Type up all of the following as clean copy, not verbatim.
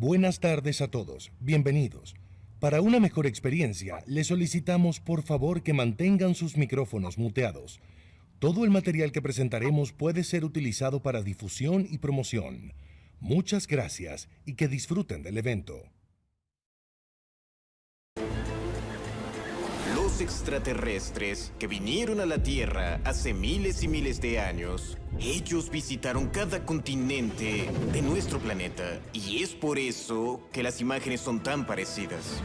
Buenas tardes a todos, bienvenidos. Para una mejor experiencia, les solicitamos por favor que mantengan sus micrófonos muteados. Todo el material que presentaremos puede ser utilizado para difusión y promoción. Muchas gracias y que disfruten del evento. Los extraterrestres que vinieron a la Tierra hace miles y miles de años, ellos visitaron cada continente de nuestro planeta y es por eso que las imágenes son tan parecidas.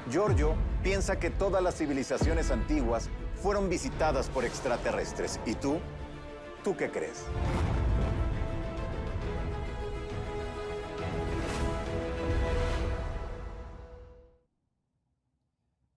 Giorgio piensa que todas las civilizaciones antiguas fueron visitadas por extraterrestres. ¿Y tú? ¿Tú qué crees?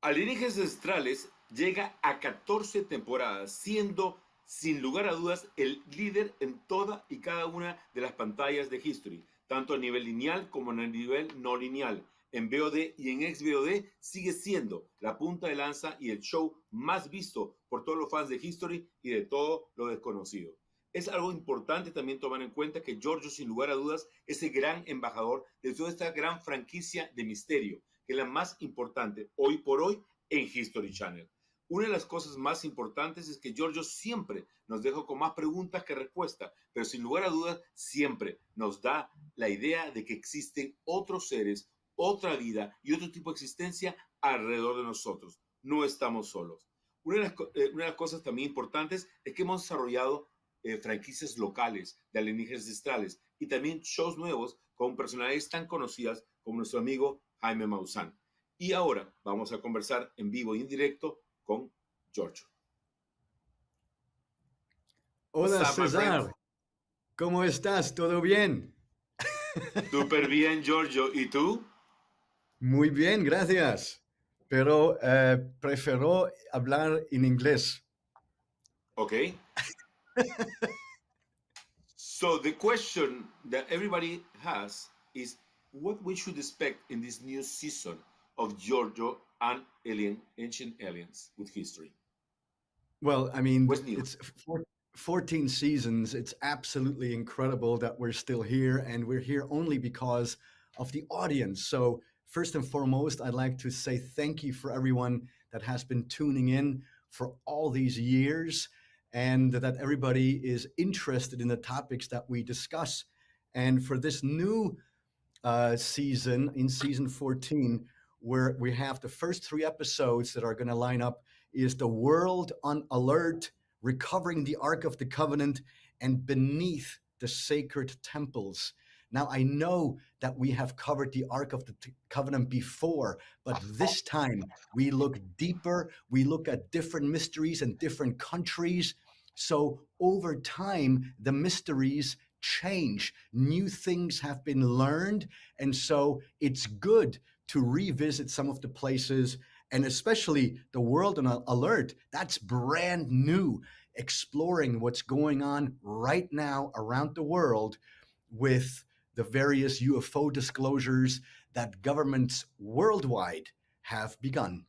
Alienígenas Ancestrales llega a 14 temporadas, siendo, sin lugar a dudas, el líder en toda y cada una de las pantallas de History, tanto a nivel lineal como a nivel no lineal. En VOD y en ex-VOD sigue siendo la punta de lanza y el show más visto por todos los fans de History y de todo lo desconocido. Es algo importante también tomar en cuenta que Giorgio, sin lugar a dudas, es el gran embajador de toda esta gran franquicia de misterio, que es la más importante hoy por hoy en History Channel. Una de las cosas más importantes es que Giorgio siempre nos deja con más preguntas que respuestas, pero sin lugar a dudas siempre nos da la idea de que existen otros seres, otra vida y otro tipo de existencia alrededor de nosotros. No estamos solos. Una de las cosas también importantes es que hemos desarrollado franquicias locales de alienígenas ancestrales y también shows nuevos con personalidades tan conocidas como nuestro amigo Jaime Maussan. Y ahora vamos a conversar en vivo y en directo con Giorgio. Hola César, ¿cómo estás? ¿Todo bien? Súper bien, Giorgio. ¿Y tú? Muy bien, gracias. Pero prefiero hablar en inglés. Okay. So the question that everybody has is what we should expect in this new season of Giorgio and Ancient Aliens with History. Well, I mean, What's new? it's 14 seasons. It's absolutely incredible that we're still here, and we're here only because of the audience. So first and foremost, I'd like to say thank you for everyone that has been tuning in for all these years, and that everybody is interested in the topics that we discuss. And for this new season, in season 14, where we have the first 3 episodes that are going to line up, is The World on Alert, Recovering the Ark of the Covenant, and Beneath the Sacred Temples. Now, I know that we have covered the Ark of the Covenant before, but this time we look deeper, we look at different mysteries in different countries. So over time, the mysteries change. New things have been learned, and so it's good to revisit some of the places, and especially The World on Alert. That's brand new, exploring what's going on right now around the world with the various UFO disclosures that governments worldwide have begun.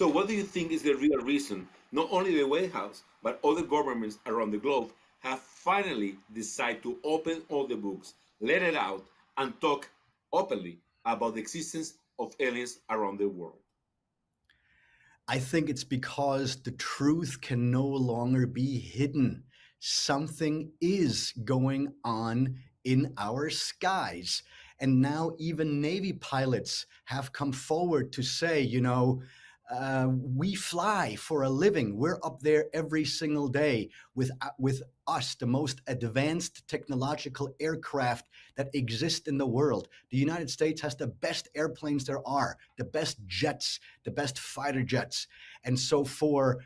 So what do you think is the real reason not only the White House, but other governments around the globe have finally decided to open all the books, let it out, and talk openly about the existence of aliens around the world? I think it's because the truth can no longer be hidden. Something is going on in our skies. And now even Navy pilots have come forward to say, we fly for a living. We're up there every single day with us, the most advanced technological aircraft that exist in the world. The United States has the best airplanes there are, the best jets, the best fighter jets. And so for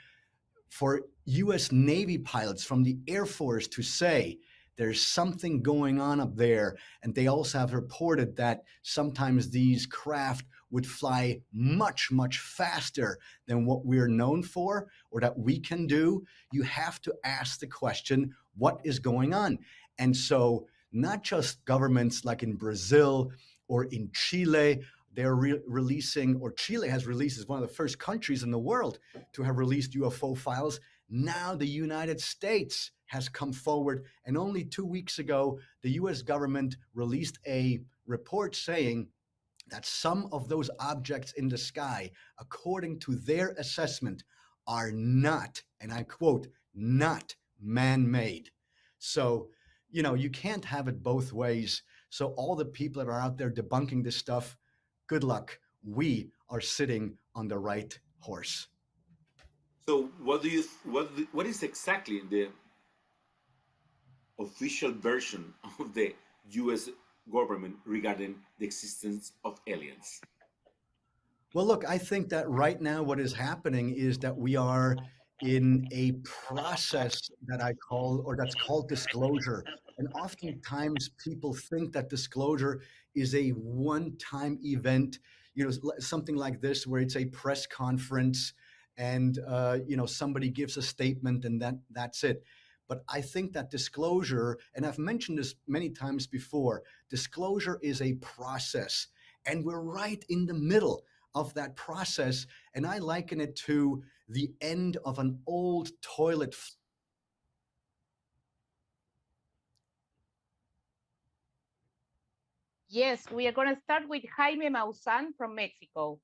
U.S. Navy pilots from the Air Force to say there's something going on up there, and they also have reported that sometimes these craft would fly much, much faster than what we're known for or that we can do, you have to ask the question, what is going on? And so not just governments like in Brazil or in Chile, they're releasing, or Chile has released, as one of the first countries in the world to have released UFO files. Now the United States has come forward, and only 2 weeks ago, the US government released a report saying that some of those objects in the sky, according to their assessment, are not, and I quote, not man-made. So, you can't have it both ways. So all the people that are out there debunking this stuff, good luck. We are sitting on the right horse. So what is exactly the official version of the US government regarding the existence of aliens? Well, look, I think that right now what is happening is that we are in a process that I call, or that's called disclosure. And oftentimes people think that disclosure is a one-time event, something like this, where it's a press conference and, somebody gives a statement and that's it. But I think that disclosure, and I've mentioned this many times before, disclosure is a process, and we're right in the middle of that process. And I liken it to the end of an old toilet. Yes, we are going to start with Jaime Maussan from Mexico.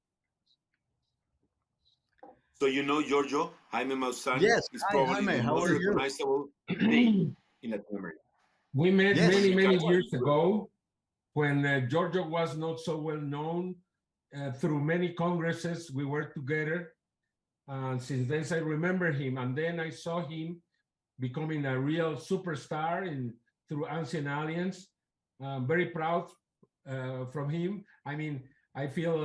So Giorgio, Jaime Maussan Yes. is Hi, probably Jaime. the How most are you? recognizable name in Latin America. We met Yes. many years ago when Giorgio was not so well known. Through many congresses, we were together. And since then, I remember him. And then I saw him becoming a real superstar through Ancient Aliens. I'm very proud from him. I mean, I feel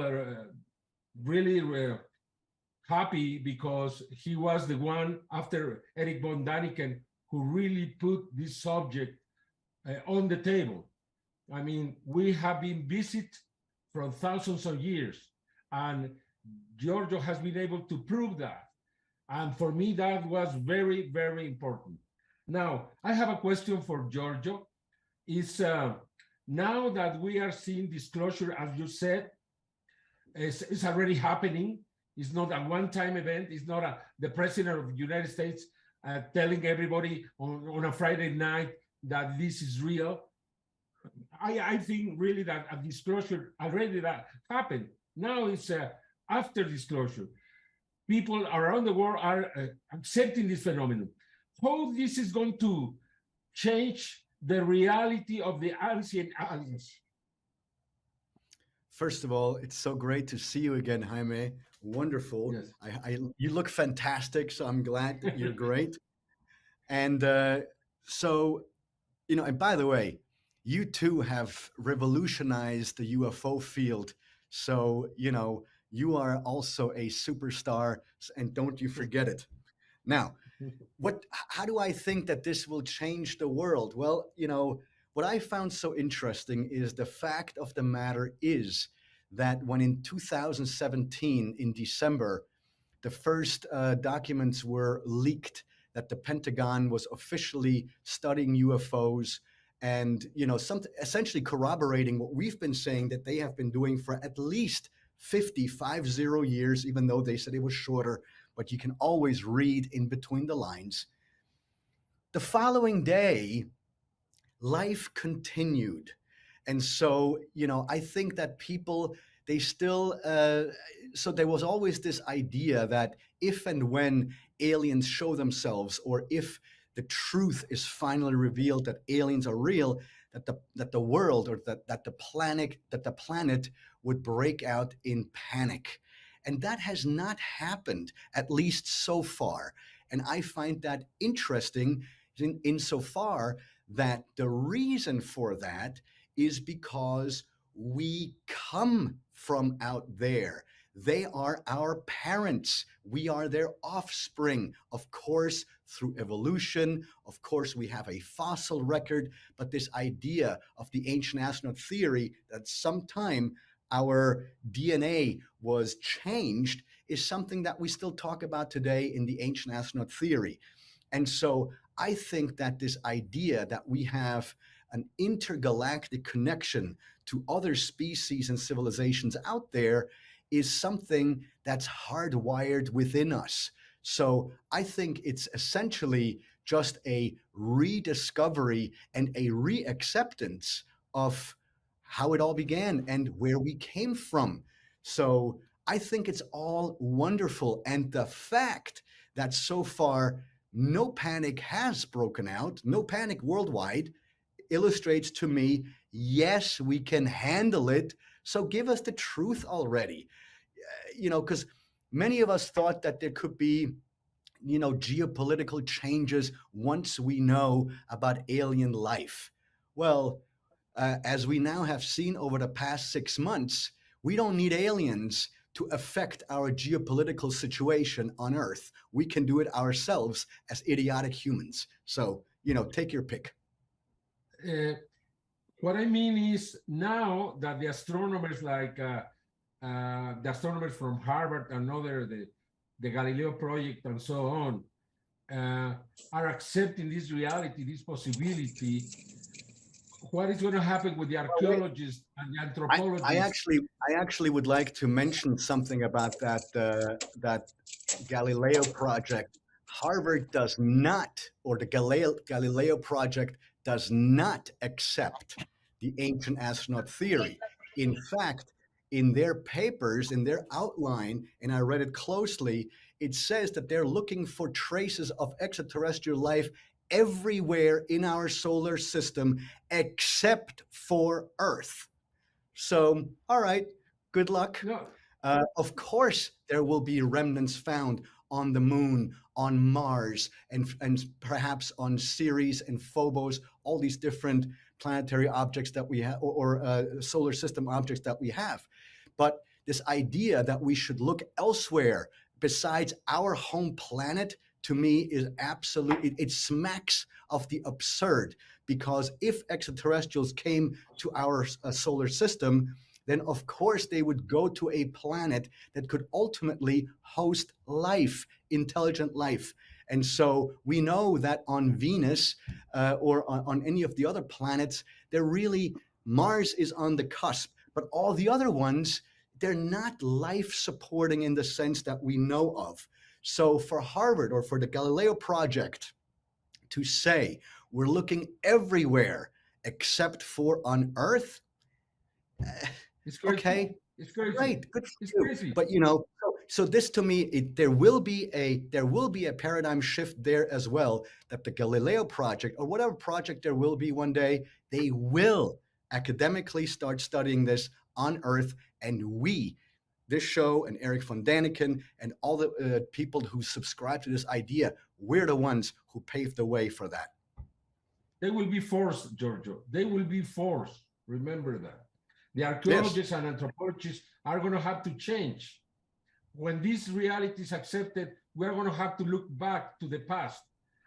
really happy because he was the one, after Eric von Daniken, who really put this subject on the table. I mean, we have been visited from thousands of years, and Giorgio has been able to prove that. And for me, that was very, very important. Now, I have a question for Giorgio. Now that we are seeing disclosure, as you said, it's already happening. It's not a one-time event. It's not the president of the United States telling everybody on a Friday night that this is real. I think really that a disclosure already that happened. Now it's after disclosure. People around the world are accepting this phenomenon. How this is going to change the reality of the ancient aliens? First of all, it's so great to see you again, Jaime. Wonderful. Yes. You look fantastic, so I'm glad that you're great. And and by the way, you too have revolutionized the UFO field. So, you are also a superstar, and don't you forget it. Now, how do I think that this will change the world? Well, what I found so interesting is the fact of the matter is that when in 2017, in December, the first documents were leaked that the Pentagon was officially studying UFOs and, essentially corroborating what we've been saying that they have been doing for at least 50 years, even though they said it was shorter, but you can always read in between the lines. The following day, life continued. And so, I think that people, they still, so there was always this idea that if and when aliens show themselves, or if the truth is finally revealed that aliens are real, that the world, or that the planet would break out in panic. And that has not happened, at least so far. And I find that interesting insofar that the reason for that is because we come from out there. They are our parents. We are their offspring, of course, through evolution. Of course, we have a fossil record, but this idea of the ancient astronaut theory that sometime our DNA was changed is something that we still talk about today in the ancient astronaut theory. And so I think that this idea that we have an intergalactic connection to other species and civilizations out there is something that's hardwired within us. So I think it's essentially just a rediscovery and a reacceptance of how it all began and where we came from. So I think it's all wonderful. And the fact that so far no panic has broken out, no panic worldwide, illustrates to me, yes, we can handle it. So give us the truth already. Because many of us thought that there could be geopolitical changes once we know about alien life. Well, as we now have seen over the past 6 months, we don't need aliens to affect our geopolitical situation on Earth. We can do it ourselves as idiotic humans. So, take your pick. What I mean is now that the astronomers like the astronomers from Harvard and other, the Galileo project and so on, are accepting this reality, this possibility. What is going to happen with the archaeologists and the anthropologists? I actually would like to mention something about that Galileo project. Harvard does not, or the Galileo project does not accept the ancient astronaut theory. In fact, in their papers, in their outline, and I read it closely, it says that they're looking for traces of extraterrestrial life everywhere in our solar system except for Earth. So, all right, good luck. No. Of course, there will be remnants found on the moon, on Mars, and perhaps on Ceres and Phobos, all these different planetary objects that we have, or solar system objects that we have. But this idea that we should look elsewhere besides our home planet, to me, is absolutely, it smacks of the absurd. Because if extraterrestrials came to our solar system, then of course they would go to a planet that could ultimately host life, intelligent life. And so we know that on Venus or on any of the other planets, Mars is on the cusp, but all the other ones, they're not life supporting in the sense that we know of. So for Harvard or for the Galileo project to say we're looking everywhere except for on Earth, it's crazy. Okay, it's crazy. Great, good for it's you. Crazy. But so this to me, there will be a paradigm shift there as well. That the Galileo project or whatever project there will be one day, they will academically start studying this on Earth, and this show and Eric von Daniken and all the people who subscribe to this idea, we're the ones who paved the way for that. They will be forced, Giorgio. They will be forced. Remember that. The archaeologists and anthropologists are going to have to change. When this reality is accepted, we're going to have to look back to the past.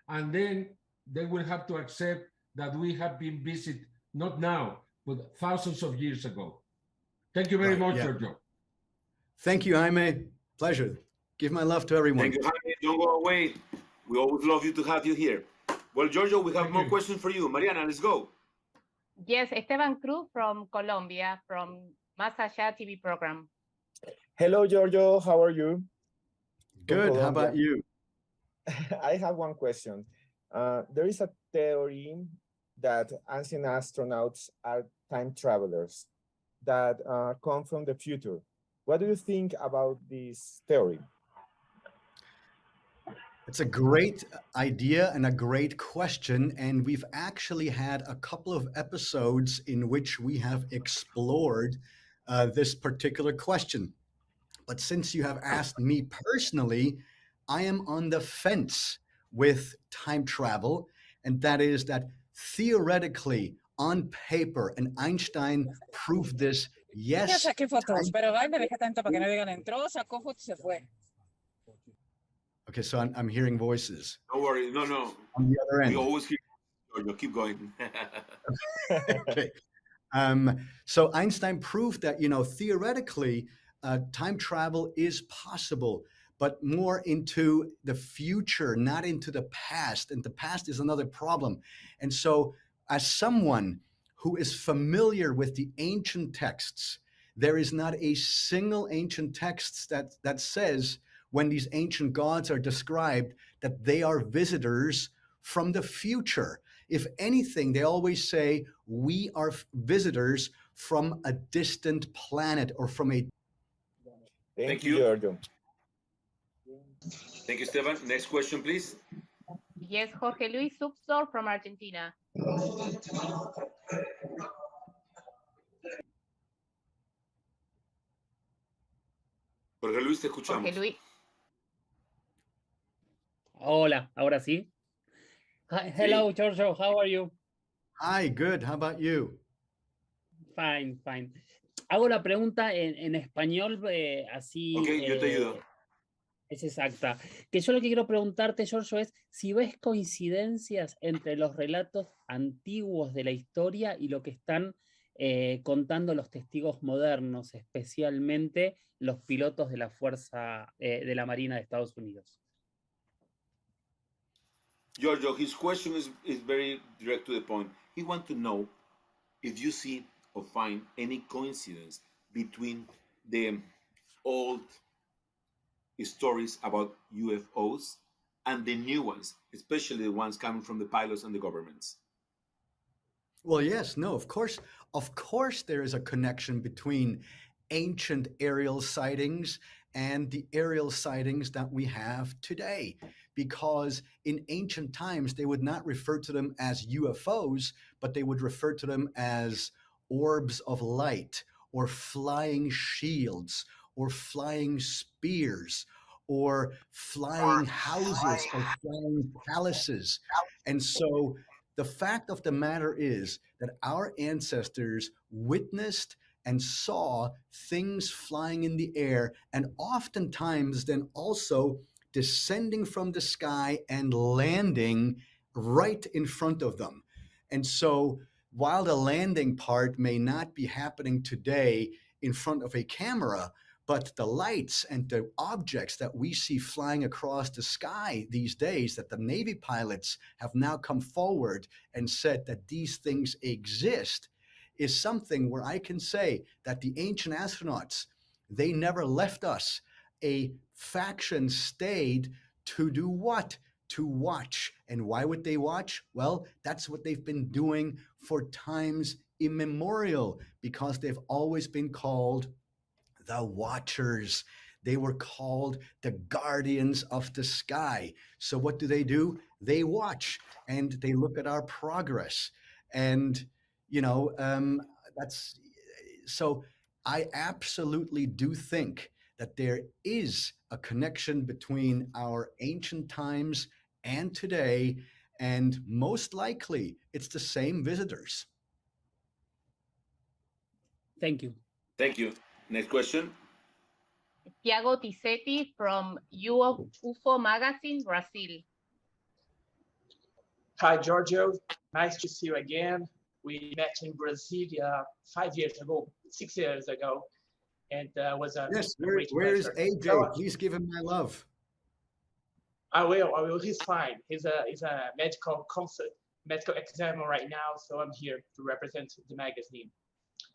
And then they will have to accept that we have been visited, not now, but thousands of years ago. Thank you very much, Giorgio. Thank you, Jaime. Pleasure. Give my love to everyone. Thank you, Jaime. Don't go away. We always love you to have you here. Well, Giorgio, we have more questions for you. Mariana, let's go. Yes, Esteban Cruz from Colombia, from Más Allá TV program. Hello, Giorgio. How are you? Good. How about you? I have one question. There is a theory that ancient astronauts are time travelers that come from the future. What do you think about this theory? It's a great idea and a great question. And we've actually had a couple of episodes in which we have explored this particular question. But since you have asked me personally, I am on the fence with time travel. And that is that theoretically, on paper, and Einstein proved this, yes. Yo saqué fotos, pero ay, me dejé tanto para que no digan entró, sacó fotos y se fue. Okay, so I'm hearing voices. Don't worry. No. On the other end. We always hear you. Keep going. Okay. So Einstein proved that, theoretically, time travel is possible, but more into the future, not into the past. And the past is another problem. And so as someone who is familiar with the ancient texts, there is not a single ancient text that says when these ancient gods are described that they are visitors from the future. If anything, they always say, we are visitors from a distant planet or from a... Thank Thank you, you. Giorgio. Thank you, Esteban. Next question, please. Yes, Jorge Luis Subsor from Argentina. Jorge Luis, te escuchamos. Jorge Luis. Hola, ahora sí. Hi, hello, Giorgio. How are you? Hi, good. How about you? Fine, fine. Hago la pregunta en español, así. Ok, yo te ayudo. Es exacta. Que yo lo que quiero preguntarte, Giorgio, es si ves coincidencias entre los relatos antiguos de la historia y lo que están contando los testigos modernos, especialmente los pilotos de la Fuerza de la Marina de Estados Unidos. Giorgio, his question is very direct to the point. He wants to know if you see or find any coincidence between the old stories about UFOs and the new ones, especially the ones coming from the pilots and the governments. Well, yes, no, of course there is a connection between ancient aerial sightings and the aerial sightings that we have today. Because in ancient times, they would not refer to them as UFOs, but they would refer to them as orbs of light or flying shields or flying spears or flying houses or flying palaces. And so the fact of the matter is that our ancestors witnessed and saw things flying in the air, and oftentimes then also descending from the sky and landing right in front of them. And so while the landing part may not be happening today in front of a camera, but the lights and the objects that we see flying across the sky these days, that the Navy pilots have now come forward and said that these things exist, is something where I can say that the ancient astronauts, they never left us. A faction stayed to do what? To watch. And why would they watch? Well, that's what they've been doing for times immemorial, because they've always been called the Watchers. They were called the guardians of the sky. So what do? They watch and they look at our progress. And, that's so I absolutely do think that there is a connection between our ancient times and today, and most likely it's the same visitors. Thank you. Thank you. Next question. Tiago Tisetti from UFO Magazine, Brazil. Hi, Giorgio. Nice to see you again. We met in Brasilia 5 years ago, 6 years ago, and was a great where is pleasure. AJ? Please give him my love. I will. He's fine. He's a medical examiner right now, so I'm here to represent the magazine.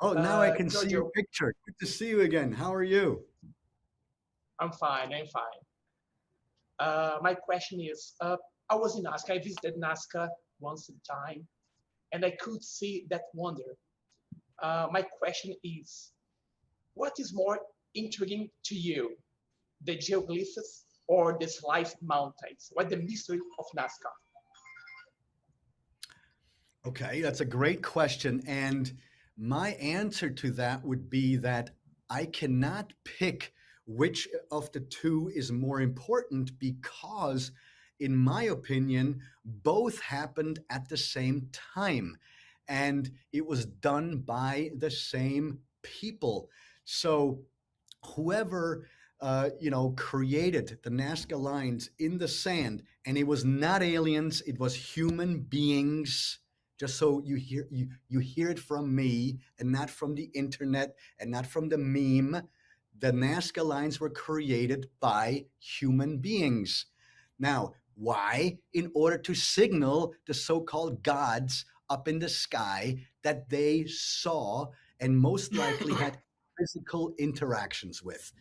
Oh, now I can Giorgio, see your picture. Good to see you again. How are you? I'm fine. My question is, I was in Nazca. I visited Nazca once at a time, and I could see that wonder. My question is, what is more intriguing to you, the geoglyphs or the Slice Mountains? What's the mystery of Nazca? Okay, that's a great question. And my answer to that would be that I cannot pick which of the two is more important, because in my opinion, both happened at the same time, and it was done by the same people. So whoever created the Nazca lines in the sand, and it was not aliens, it was human beings. Just so you hear it from me and not from the internet and not from the meme. The Nazca lines were created by human beings. Now, why? In order to signal the so-called gods up in the sky that they saw and most likely had physical interactions with.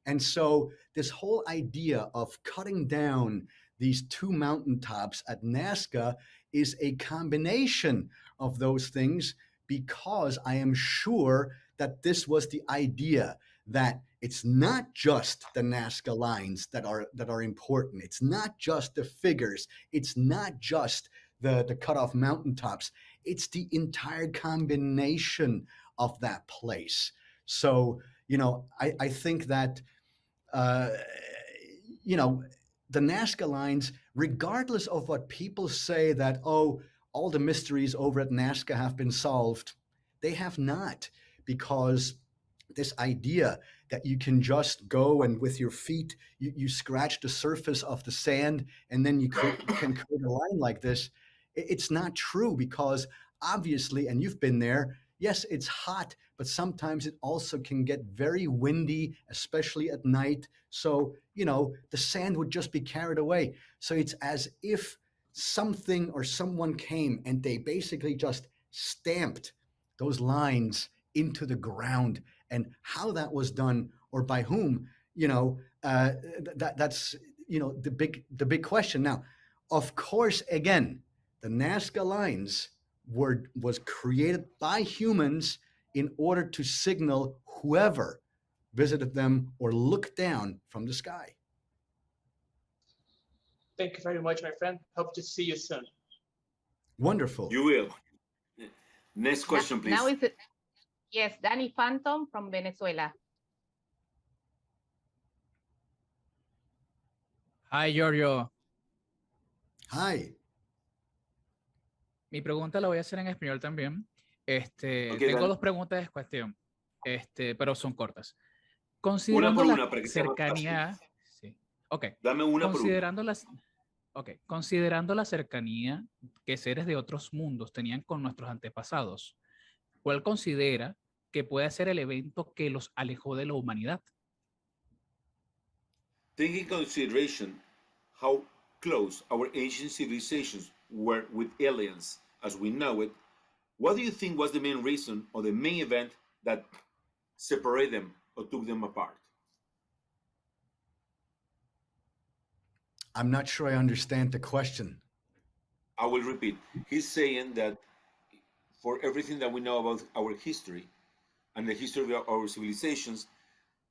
And so this whole idea of cutting down these two mountaintops at Nazca is a combination of those things, because I am sure that this was the idea that it's not just the Nazca lines that are important. It's not just the figures. It's not just the cut-off mountaintops. It's the entire combination of that place. So, I think that, the Nazca lines, regardless of what people say that, oh, all the mysteries over at Nazca have been solved, they have not, because this idea that you can just go and with your feet, you scratch the surface of the sand and then you can create a line like this, it's not true, because obviously, and you've been there, yes, it's hot, but sometimes it also can get very windy, especially at night. So, the sand would just be carried away. So it's as if something or someone came and they basically just stamped those lines into the ground. And how that was done or by whom, that's the big question. Now, of course, again, the Nazca lines was created by humans in order to signal whoever visited them or looked down from the sky. Thank you very much, my friend. Hope to see you soon. Wonderful. You will. Next question, please. Now is it? Yes, Danny Phantom from Venezuela. Hi, Giorgio. Hi. Mi pregunta la voy a hacer en español también. Okay, Tengo Dan. dos preguntas de cuestión, pero son cortas. Una Considerando por la una, para que sea más fácil. cercanía, sí. Ok. Dame una por una. Considerando la cercanía que seres de otros mundos tenían con nuestros antepasados, ¿cuál considera que puede ser el evento que los alejó de la humanidad? Taking into consideration how close our ancient civilizations were with aliens as we know it, what do you think was the main reason or the main event that separated them or took them apart? I'm not sure I understand the question. I will repeat. He's saying that for everything that we know about our history and the history of our civilizations,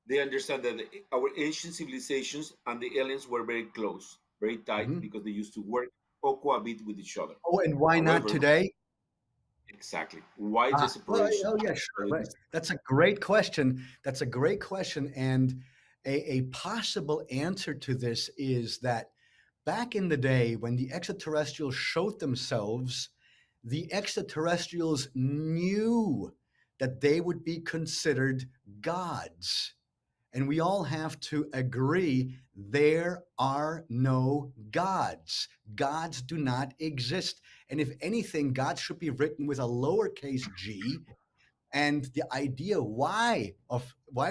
they understand that our ancient civilizations and the aliens were very close, very tight, because they used to work or cohabit with each other. Oh, and why not today? Exactly. Why the separation? Oh, yeah, sure. Right. That's a great question. And a possible answer to this is that back in the day when the extraterrestrials showed themselves, the extraterrestrials knew that they would be considered gods. And we all have to agree there are no gods. Gods do not exist. And if anything, God should be written with a lowercase g. And the idea why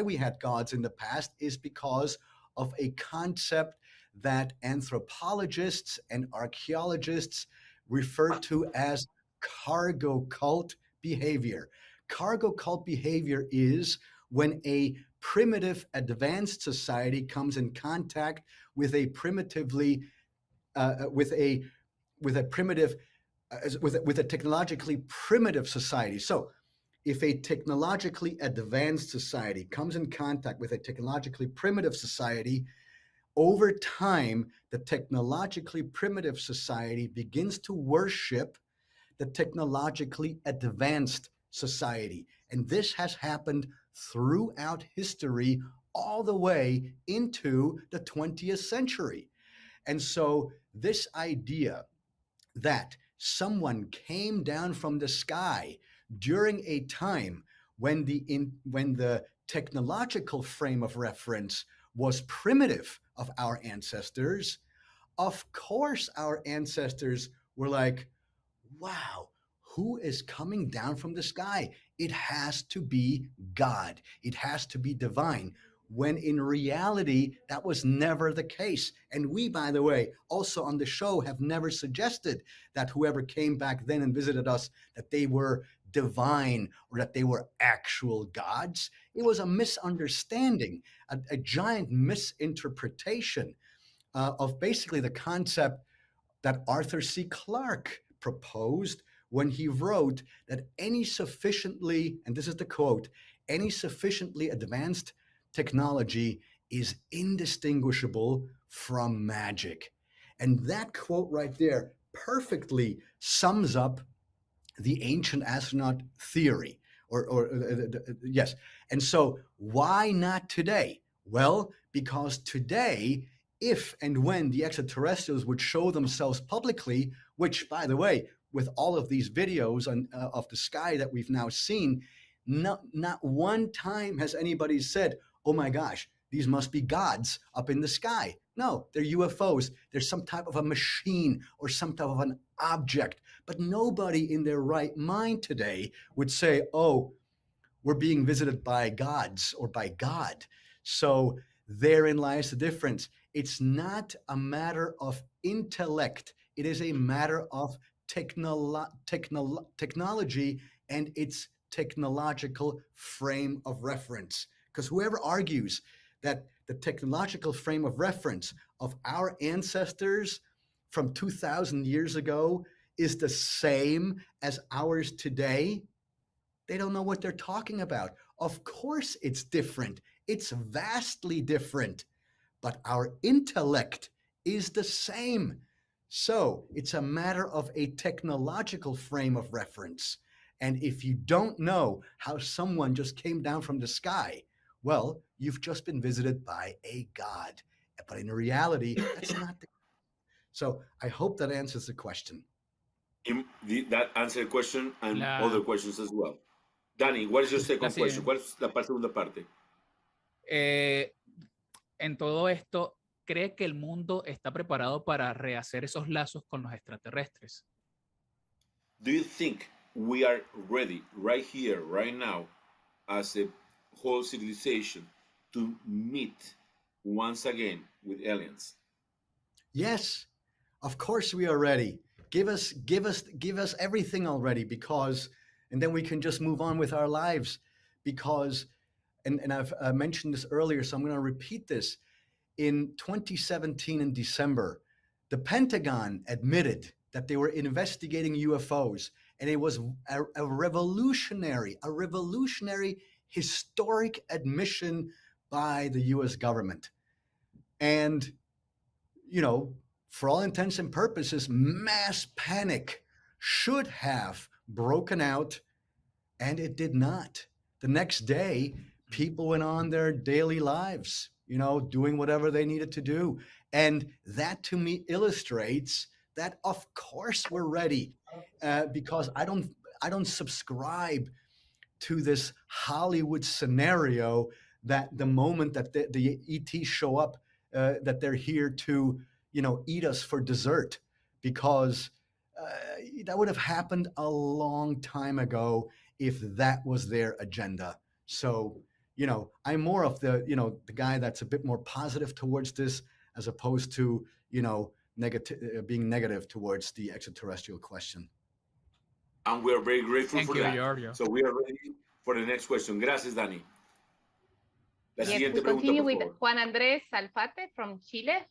we had gods in the past is because of a concept that anthropologists and archaeologists refer to as cargo cult behavior. Cargo cult behavior is when a primitive advanced society comes in contact with a technologically primitive society. So if a technologically advanced society comes in contact with a technologically primitive society, over time, the technologically primitive society begins to worship the technologically advanced society. And this has happened throughout history all the way into the 20th century. And so this idea that someone came down from the sky during a time when the technological frame of reference was primitive of our ancestors, of course our ancestors were like, wow, who is coming down from the sky? It has to be God. It has to be divine. When in reality, that was never the case. And we, by the way, also on the show have never suggested that whoever came back then and visited us, that they were divine or that they were actual gods. It was a misunderstanding, a giant misinterpretation of basically the concept that Arthur C. Clarke proposed when he wrote that any sufficiently, and this is the quote, any sufficiently advanced technology is indistinguishable from magic. And that quote right there perfectly sums up the ancient astronaut theory, yes. And so why not today? Well, because today, if and when the extraterrestrials would show themselves publicly, which, by the way, with all of these videos of the sky that we've now seen, not one time has anybody said, oh my gosh, these must be gods up in the sky. No, they're UFOs. They're some type of a machine or some type of an object. But nobody in their right mind today would say, oh, we're being visited by gods or by God. So therein lies the difference. It's not a matter of intellect. It is a matter of technology and its technological frame of reference. Because whoever argues that the technological frame of reference of our ancestors from 2,000 years ago is the same as ours today, they don't know what they're talking about. Of course it's different. It's vastly different. But our intellect is the same. So it's a matter of a technological frame of reference. And if you don't know how someone just came down from the sky, well, you've just been visited by a god. But in reality, that's not the case. So I hope that answers the question. That answers the question and other questions as well. Danny, what is your second question? ¿Cuál es la segunda parte? En todo esto, ¿cree que el mundo está preparado para rehacer esos lazos con los extraterrestres? Do you think we are ready right here, right now, as a whole civilization to meet once again with aliens? Yes, of course we are ready. Give us everything already, because, and then we can just move on with our lives. Because, and I've mentioned this earlier, so I'm going to repeat this. In 2017 in December, the Pentagon admitted that they were investigating UFOs, and it was a revolutionary historic admission by the US government. And, you know, for all intents and purposes, mass panic should have broken out, and it did not. The next day, people went on their daily lives, you know, doing whatever they needed to do. And that to me illustrates that, of course, we're ready, because I don't subscribe to this Hollywood scenario that the moment that the ETs show up, that they're here to, you know, eat us for dessert, because that would have happened a long time ago if that was their agenda. So, you know, I'm more of the guy that's a bit more positive towards this, as opposed to, you know, being negative towards the extraterrestrial question. And we are very grateful for that. Giorgio. So we are ready for the next question. Gracias, Dani. La siguiente we pregunta, continue por with favor. Juan Andrés Alfate from Chile.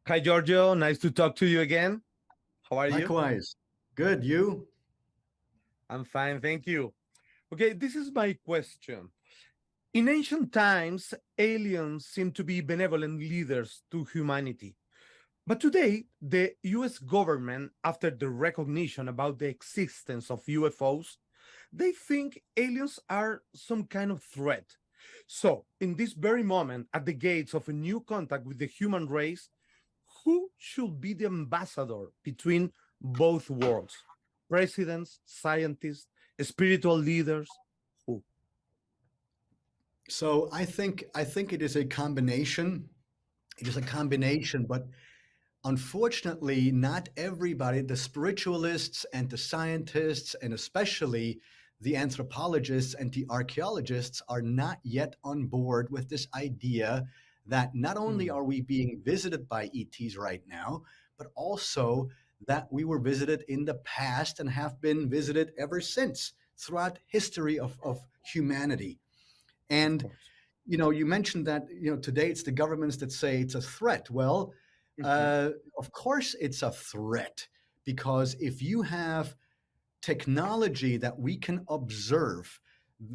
Hi, Giorgio. Nice to talk to you again. How are you? Likewise. Good. You? I'm fine. Thank you. Okay, this is my question. In ancient times, aliens seemed to be benevolent leaders to humanity. But today, the US government, after the recognition about the existence of UFOs, they think aliens are some kind of threat. So, in this very moment, at the gates of a new contact with the human race, who should be the ambassador between both worlds? Presidents, scientists, spiritual leaders? Who? So I think it is a combination. It is a combination, but unfortunately, not everybody, the spiritualists and the scientists, and especially the anthropologists and the archaeologists, are not yet on board with this idea that not only are we being visited by ETs right now, but also that we were visited in the past and have been visited ever since throughout history of humanity. And you mentioned that today it's the governments that say it's a threat. Well, of course it's a threat, because if you have technology that we can observe,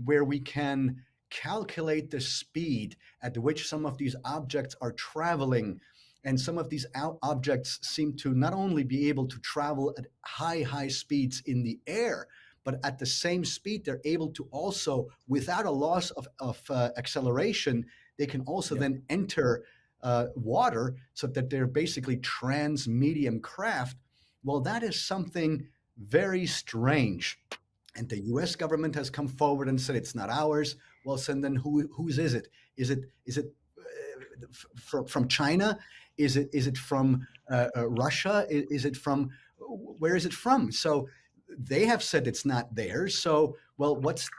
where we can calculate the speed at which some of these objects are traveling, and some of these objects seem to not only be able to travel at high speeds in the air, but at the same speed they're able to also, without a loss of acceleration, they can also then enter water, so that they're basically trans-medium craft. Well, that is something very strange. And the US government has come forward and said it's not ours. Well, so then whose is it? Is it from China? Is it from Russia? Is it from, where is it from? So they have said it's not theirs. So, well, what's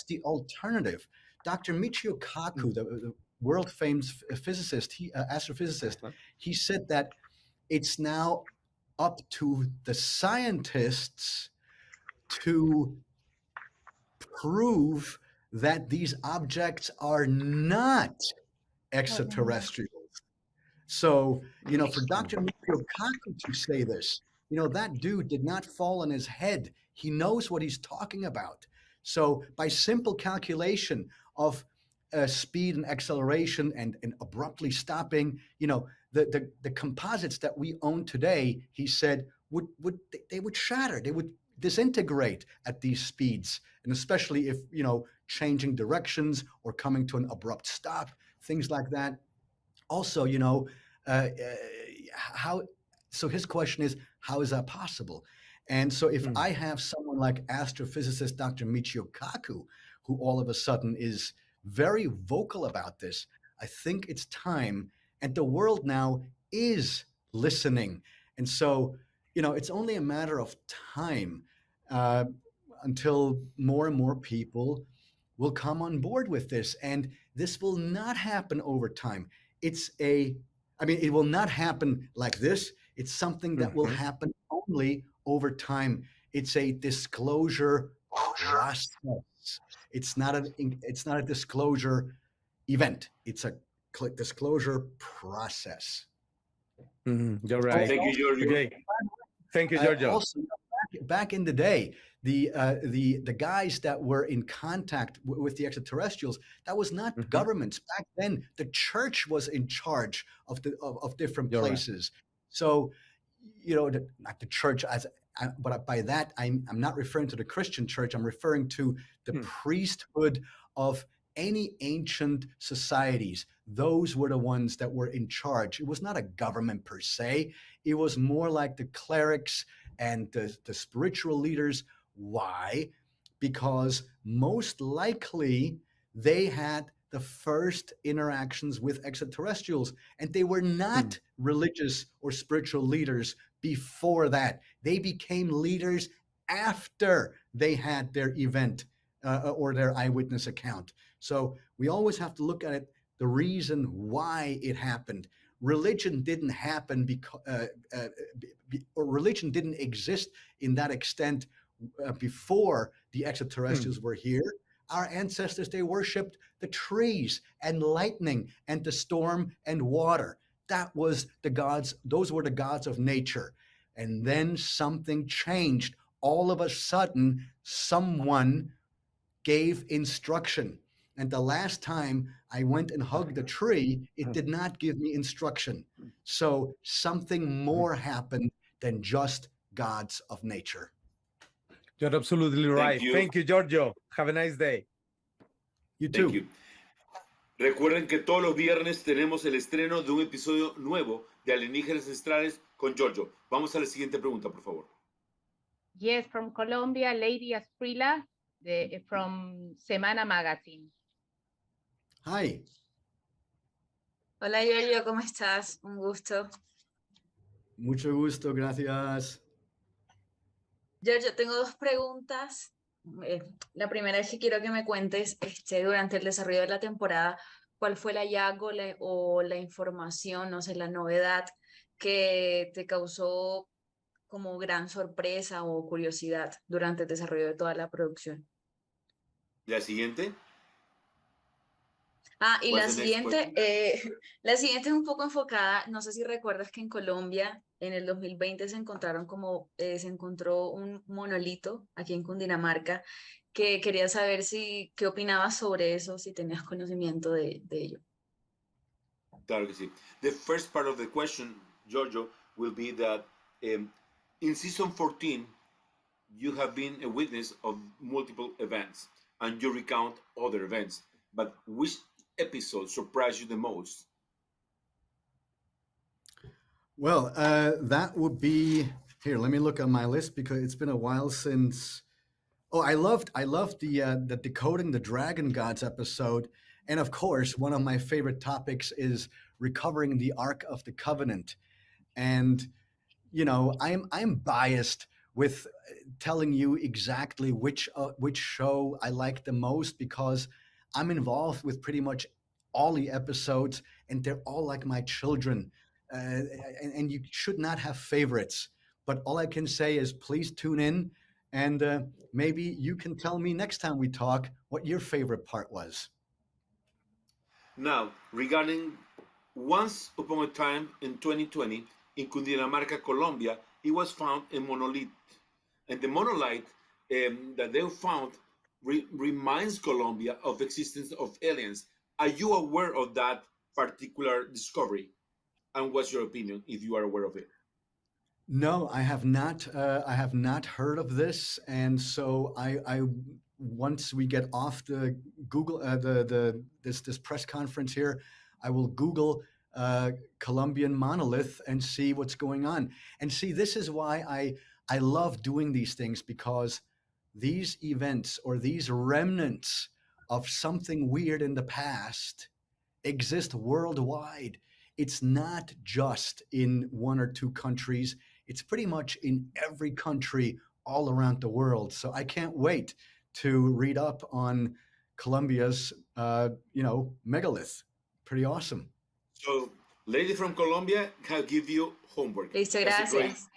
the alternative? Dr. Michio Kaku, the world famous physicist, astrophysicist, he said that it's now up to the scientists to prove that these objects are not extraterrestrials. So, for Dr. Michio Kaku to say this, that dude did not fall on his head. He knows what he's talking about. So by simple calculation of speed and acceleration and abruptly stopping, the composites that we own today, he said, they would shatter, they would disintegrate at these speeds, and especially if changing directions or coming to an abrupt stop, things like that. Also, so his question is, how is that possible? And so if I have someone like astrophysicist Dr. Michio Kaku, who all of a sudden is very vocal about this, I think it's time, and the world now is listening. And so, it's only a matter of time until more and more people will come on board with this. And this will not happen over time. It will not happen like this. It's something that will happen only over time. It's a disclosure process. It's not a disclosure event. It's a disclosure process. You're right. Thank you, Giorgio. Okay. Thank you, Giorgio. Also, back in the day, the guys that were in contact with the extraterrestrials, that was not governments. Back then, the church was in charge of different places. Right. So, not the church but by that I'm not referring to the Christian church. I'm referring to the priesthood of any ancient societies. Those were the ones that were in charge. It was not a government per se. It was more like the clerics and the spiritual leaders. Why? Because most likely they had the first interactions with extraterrestrials, and they were not religious or spiritual leaders before that. They became leaders after they had their event or their eyewitness account. So we always have to look at it, the reason why it happened. Religion didn't happen or religion didn't exist in that extent before the extraterrestrials were here. Our ancestors, they worshipped the trees and lightning and the storm and water. That was the gods. Those were the gods of nature. And then something changed. All of a sudden, someone gave instruction. And the last time I went and hugged a tree, it did not give me instruction. So something more happened than just gods of nature. You're absolutely right. Thank you, Giorgio. Have a nice day. You too. Thank you. Recuerden que todos los viernes tenemos el estreno de un episodio nuevo de Alienígenas Ancestrales con Giorgio. Vamos a la siguiente pregunta, por favor. Yes, from Colombia, Lady Asprila from Semana Magazine. Hi. Hola, Giorgio, ¿cómo estás? Un gusto. Mucho gusto, gracias. Giorgio, tengo dos preguntas. La primera es que quiero que me cuentes, durante el desarrollo de la temporada, cuál fue el hallazgo o la información, no sé, la novedad que te causó como gran sorpresa o curiosidad durante el desarrollo de toda la producción? La siguiente. Y What's the next question? la siguiente es un poco enfocada, no sé si recuerdas que en Colombia en el 2020 se encontró un monolito aquí en Cundinamarca, que quería saber qué opinabas sobre eso, si tenías conocimiento de ello. Claro que sí. The first part of the question, Giorgio, will be that in season 14, you have been a witness of multiple events and you recount other events. But which episode surprised you the most? Well, that would be here. Let me look on my list because it's been a while since. Oh, I loved the Decoding the Dragon Gods episode, and of course, one of my favorite topics is recovering the Ark of the Covenant. And you know, I'm biased with telling you exactly which show I like the most because I'm involved with pretty much all the episodes, and they're all like my children. And you should not have favorites. But all I can say is please tune in, and maybe you can tell me next time we talk what your favorite part was. Now, regarding once upon a time in 2020, in Cundinamarca, Colombia, it was found a monolith. And the monolith that they found reminds Colombia of the existence of aliens. Are you aware of that particular discovery? And what's your opinion if you are aware of it? No, I have not. I have not heard of this, and so I once we get off the Google this press conference here, I will Google Colombian monolith and see what's going on. And see, this is why I love doing these things, because these events or these remnants of something weird in the past exist worldwide. It's not just in one or two countries. It's pretty much in every country all around the world. So I can't wait to read up on Colombia's, megalith. Pretty awesome. So, lady from Colombia, I'll give you homework. Listo, gracias.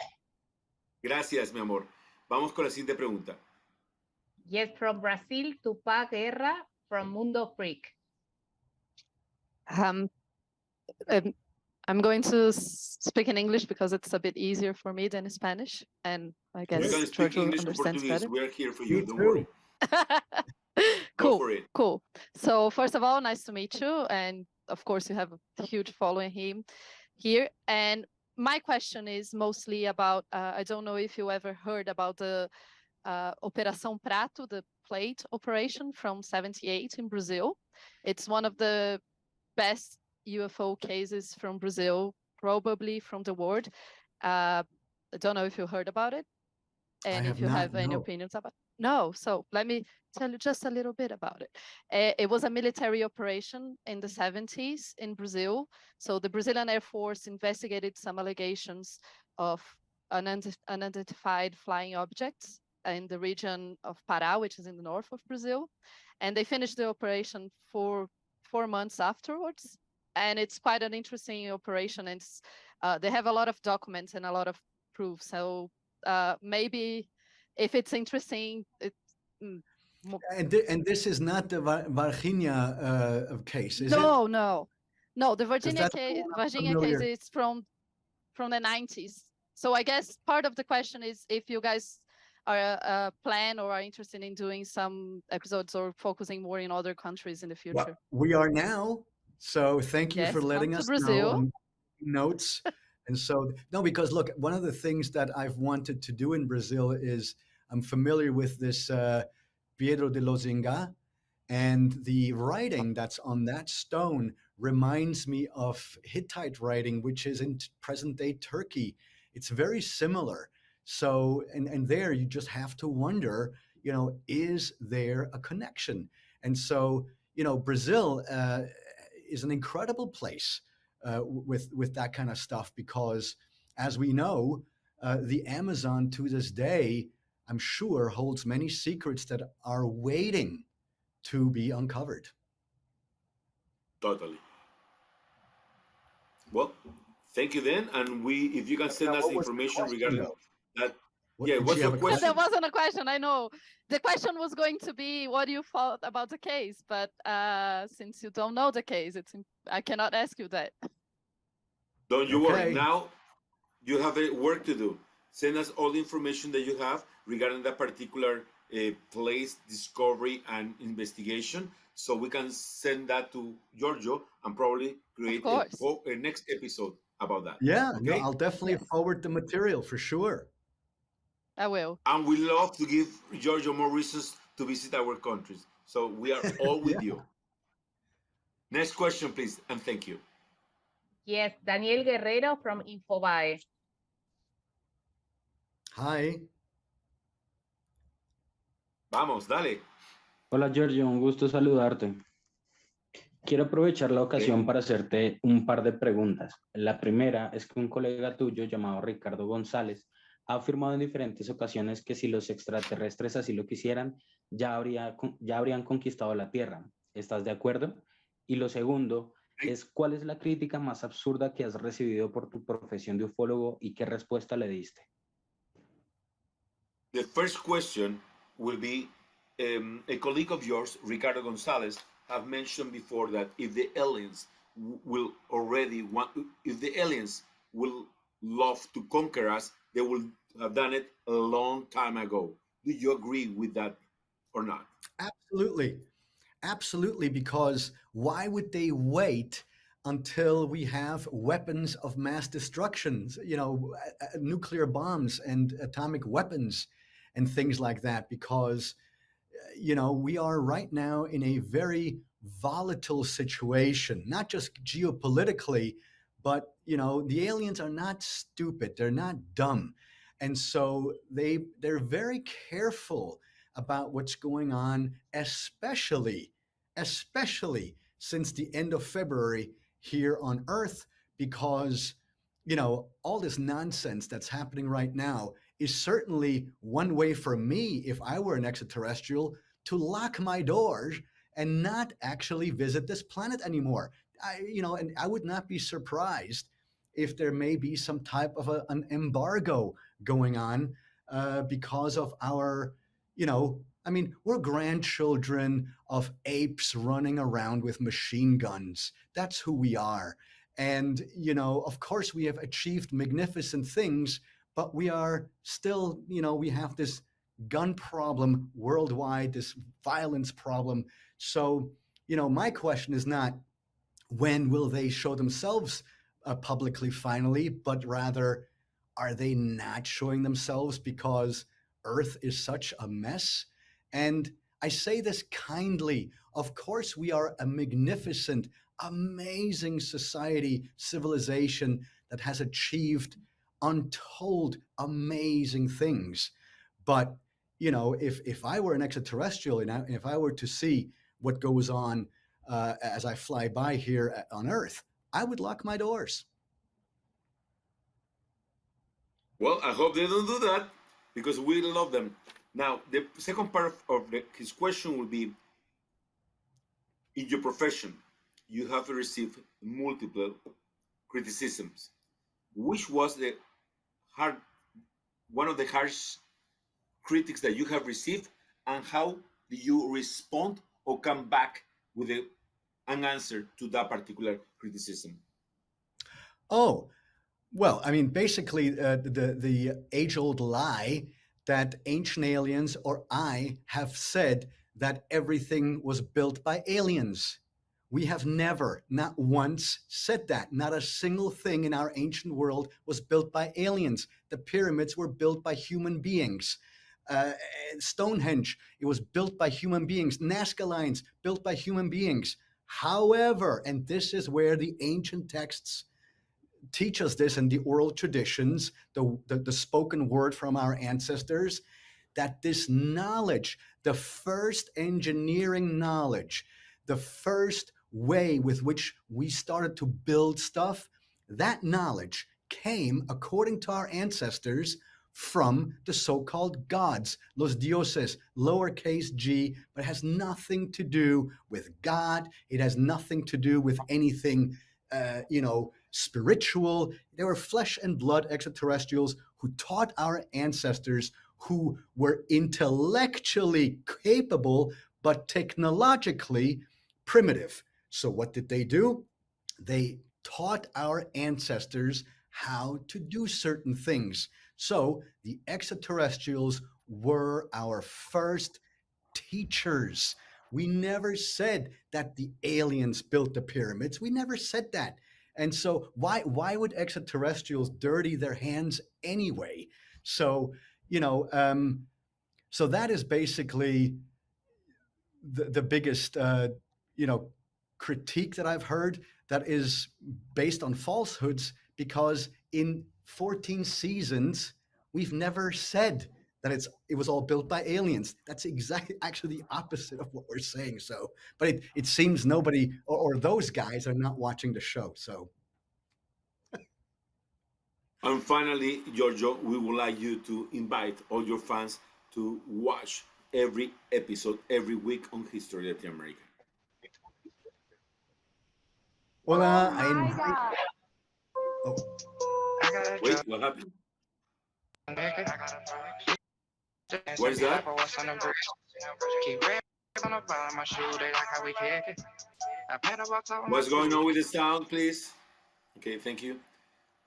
Gracias, mi amor. Vamos con la siguiente pregunta. Yes, from Brazil, Tupac Guerra from Mundo Freak. I'm going to speak in English because it's a bit easier for me than Spanish, and I guess You can speak Giorgio English or understands Portuguese. better. We're here for you. Don't worry. Cool, for it. cool. So first of all, nice to meet you, and of course you have a huge following here. And my question is mostly about, I don't know if you ever heard about the Operação Prato, the plate operation from '78 in Brazil. It's one of the best UFO cases from Brazil, probably from the world. I don't know if you heard about it, and if you have any opinions about it. No, so let me tell you just a little bit about it. It was a military operation in the '70s in Brazil. So the Brazilian Air Force investigated some allegations of unidentified flying objects in the region of Pará, which is in the north of Brazil. And they finished the operation for 4 months afterwards. And it's quite an interesting operation. And they have a lot of documents and a lot of proof. So maybe if it's interesting, And this is not the Virginia case, is it? No. The Virginia case is from the '90s. So I guess part of the question is if you guys are plan or are interested in doing some episodes or focusing more in other countries in the future. Well, we are now. So thank you for letting us know and notes. And so, no, because look, one of the things that I've wanted to do in Brazil is I'm familiar with this Pedro de Lozinga, and the writing that's on that stone reminds me of Hittite writing, which is in present-day Turkey. It's very similar. So, and there you just have to wonder, is there a connection? And so, Brazil is an incredible place with that kind of stuff, because as we know, the Amazon to this day, I'm sure, holds many secrets that are waiting to be uncovered. Totally. Well, thank you then. And if you can send us the information regarding Yeah, what's the question? There wasn't a question, I know. The question was going to be what you thought about the case, but since you don't know the case, I cannot ask you that. Don't you worry. Now you have a work to do. Send us all the information that you have regarding that particular place, discovery, and investigation, so we can send that to Giorgio and probably create a next episode about that. Yeah, okay? no, I'll definitely forward the material for sure. I will. And we love to give Giorgio more reasons to visit our countries. So we are all with you. Next question, please, and thank you. Yes, Daniel Guerrero from Infobae. Hi. Vamos, dale. Hola Giorgio, un gusto saludarte. Quiero aprovechar la ocasión para hacerte un par de preguntas. La primera es que un colega tuyo llamado Ricardo González ha afirmado en diferentes ocasiones que si los extraterrestres así lo quisieran, ya habrían conquistado la Tierra. ¿Estás de acuerdo? Y lo segundo es, ¿cuál es la crítica más absurda que has recibido por tu profesión de ufólogo y qué respuesta le diste? The first question will be, a colleague of yours, Ricardo Gonzalez, have mentioned before that if the aliens will love to conquer us, they will have done it a long time ago. Do you agree with that or not? Absolutely. Absolutely, because why would they wait until we have weapons of mass destruction, nuclear bombs and atomic weapons and things like that? Because, we are right now in a very volatile situation, not just geopolitically, but, the aliens are not stupid. They're not dumb. And so they're very careful about what's going on, especially since the end of February here on Earth, because, all this nonsense that's happening right now is certainly one way for me, if I were an extraterrestrial, to lock my doors and not actually visit this planet anymore. And I would not be surprised if there may be some type of an embargo going on because of our, we're grandchildren of apes running around with machine guns. That's who we are. And, of course, we have achieved magnificent things, but we are still, we have this gun problem worldwide, this violence problem. So, my question is not when will they show themselves publicly finally, but rather, are they not showing themselves because Earth is such a mess? And I say this kindly. Of course, we are a magnificent, amazing society, civilization that has achieved untold amazing things. But, if I were an extraterrestrial and if I were to see what goes on as I fly by here on Earth, I would lock my doors. Well, I hope they don't do that because we love them. Now, the second part of his question will be, in your profession, you have received multiple criticisms. Which was one of the harsh critics that you have received, and how do you respond or come back with an answer to that particular criticism? Oh, well, basically the age-old lie that ancient aliens or I have said that everything was built by aliens. We have never, not once, said that. Not a single thing in our ancient world was built by aliens. The pyramids were built by human beings. Stonehenge, it was built by human beings. Nazca lines, built by human beings. However, and this is where the ancient texts teach us this, and the oral traditions, the spoken word from our ancestors, that this knowledge, the first engineering knowledge, the first way with which we started to build stuff, that knowledge came, according to our ancestors, from the so-called gods, los dioses, lowercase g, but it has nothing to do with God. It has nothing to do with anything, spiritual. They were flesh and blood extraterrestrials who taught our ancestors who were intellectually capable but technologically primitive. So what did they do? They taught our ancestors how to do certain things. So the extraterrestrials were our first teachers. We never said that the aliens built the pyramids. We never said that. And so why would extraterrestrials dirty their hands anyway? So, so that is basically the biggest, critique that I've heard that is based on falsehoods, because in 14 seasons, we've never said that it was all built by aliens. That's exactly actually the opposite of what we're saying. So, but it seems nobody or those guys are not watching the show. So. And finally, Giorgio, we would like you to invite all your fans to watch every episode every week on History Latin America. Well, Wait, what happened? What is that? What's going on with the sound, please? Okay, thank you.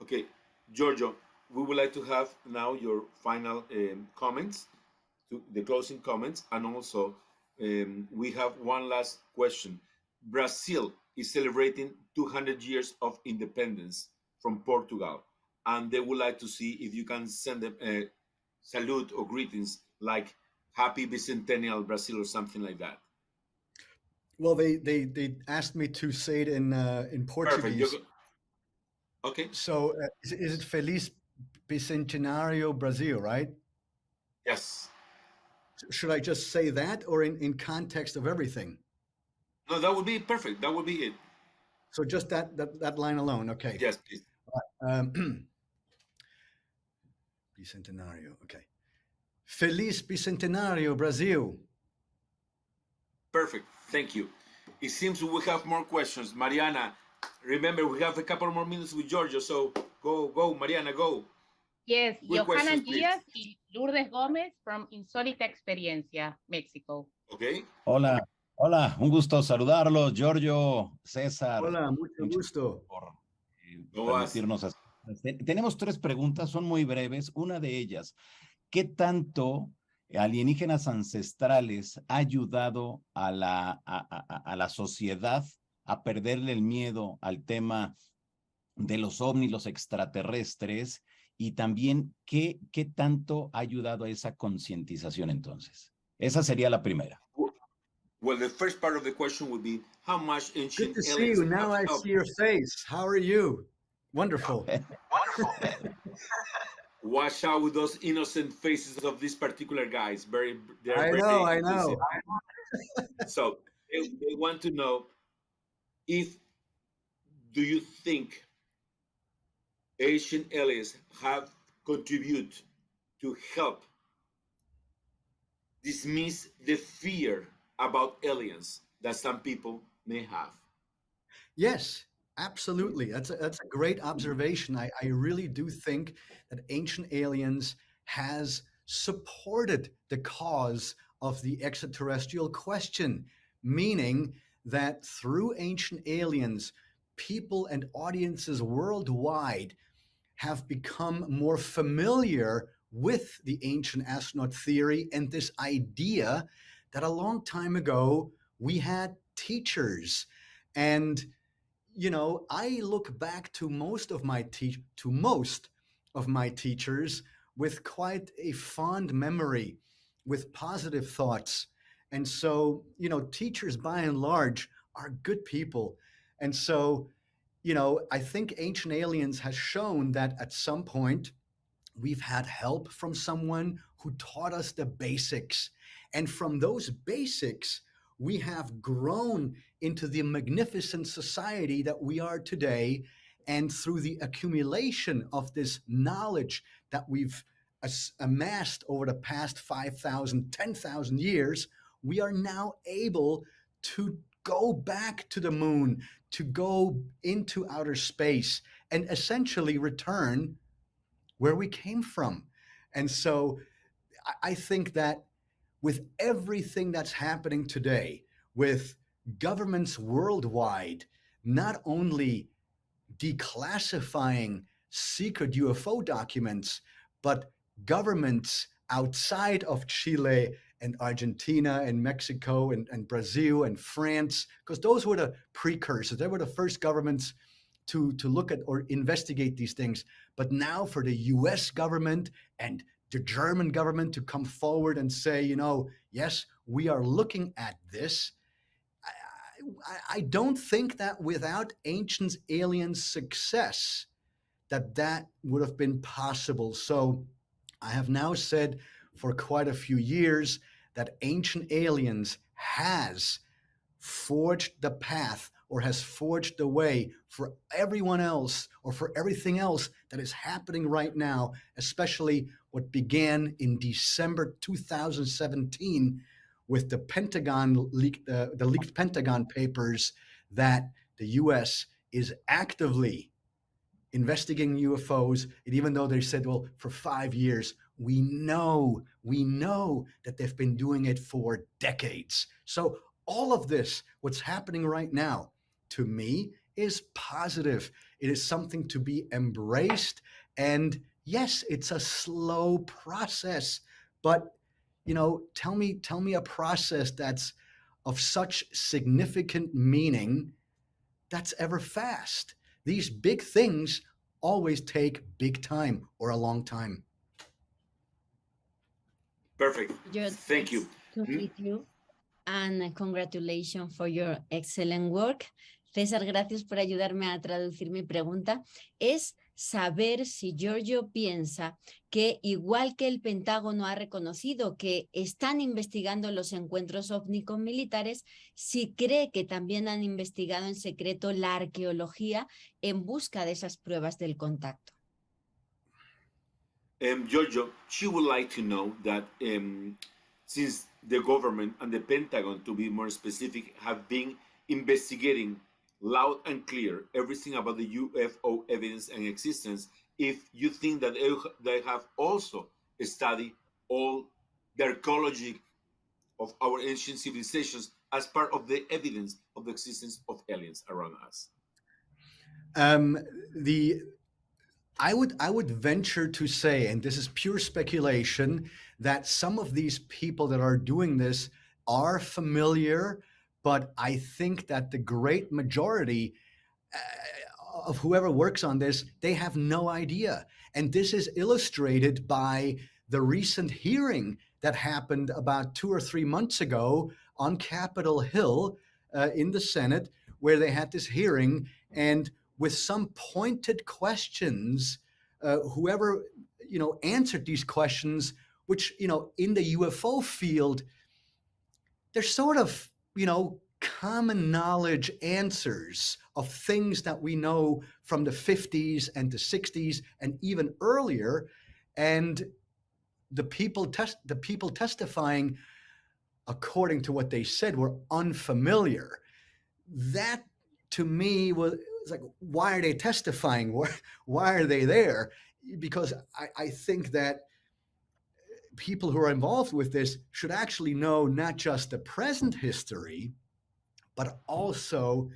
Okay, Giorgio, we would like to have now your final comments, the closing comments, and also we have one last question. Brazil is celebrating 200 years of independence from Portugal, and they would like to see if you can send them a salute or greetings like Happy Bicentennial Brazil or something like that. Well, they asked me to say it in Portuguese. Okay. So is it Feliz Bicentenario Brazil, right? Yes. Should I just say that, or in context of everything? No, that would be perfect. That would be it. So just that line alone, okay. Yes, please. Bicentenario, okay. Feliz Bicentenario Brazil. Perfect. Thank you. It seems we have more questions. Mariana, remember, we have a couple more minutes with Giorgio, so go, Mariana, go. Yes, Quick Johanna questions, please. Díaz y Lourdes Gómez from Insólita Experiencia, México. Okay. Hola, un gusto saludarlos, Giorgio, César. Hola, mucho gusto. Por permitirnos hacer. Tenemos 3 preguntas, son muy breves. Una de ellas, ¿qué tanto Alienígenas Ancestrales ha ayudado a la sociedad a perderle el miedo al tema de los ovnis, los extraterrestres, y también qué tanto ha ayudado a esa concientización entonces? Esa sería la primera. Well, the first part of the question would be how much ancient Good to see aliens you. Now have I helped. see your face. How are you? Wonderful. Watch out with those innocent faces of these particular guys. I know. So they want to know do you think ancient aliens have contributed to help dismiss the fear about aliens that some people may have? Yes, absolutely. That's a great observation. I really do think that Ancient Aliens has supported the cause of the extraterrestrial question, meaning that through Ancient Aliens, people and audiences worldwide have become more familiar with the ancient astronaut theory and this idea that a long time ago we had teachers. And I look back to most of my teachers with quite a fond memory, with positive thoughts. And so, teachers by and large are good people. And so, I think Ancient Aliens has shown that at some point we've had help from someone who taught us the basics. And from those basics, we have grown into the magnificent society that we are today. And through the accumulation of this knowledge that we've amassed over the past 5,000, 10,000 years, we are now able to go back to the moon, to go into outer space, and essentially return where we came from. And so I think that with everything that's happening today, with governments worldwide not only declassifying secret UFO documents, but governments outside of Chile and Argentina and Mexico and Brazil and France, because those were the precursors. They were the first governments to look at or investigate these things. But now for the US government and the German government to come forward and say, you know, yes, we are looking at this. I don't think that without Ancient Aliens' success, that would have been possible. So I have now said for quite a few years that Ancient Aliens has forged the path or has forged the way for everyone else or for everything else that is happening right now, especially what began in December 2017 with the Pentagon leaked, the leaked Pentagon papers that the US is actively investigating UFOs. And even though they said, well, for 5 years, we know that they've been doing it for decades. So all of this, what's happening right now, to me, is positive. It is something to be embraced. And yes, it's a slow process, but you know, tell me a process that's of such significant meaning that's ever fast. These big things always take big time or a long time. Perfect. Thank you. To meet you, and congratulations for your excellent work. César, gracias por ayudarme a traducir mi pregunta. Es saber si Giorgio piensa que, igual que el Pentágono ha reconocido que están investigando los encuentros ovni con militares, si cree que también han investigado en secreto la arqueología en busca de esas pruebas del contacto. Giorgio, she would like to know that since the government and the Pentagon, to be more specific, have been investigating loud and clear everything about the UFO evidence and existence, if you think that they have also studied all the archaeology of our ancient civilizations as part of the evidence of the existence of aliens around us. I would venture to say, and this is pure speculation, that some of these people that are doing this are familiar, but I think that the great majority of whoever works on this, they have no idea. And this is illustrated by the recent hearing that happened about 2 or 3 months ago on Capitol Hill in the Senate, where they had this hearing, and with some pointed questions, whoever answered these questions, which in the UFO field, they're sort of common knowledge answers of things that we know from the 50s and the 60s and even earlier, and the people testifying, according to what they said, were unfamiliar. That to me was like, why are they testifying? Why are they there? Because I think that people who are involved with this should actually know not just the present history, but also,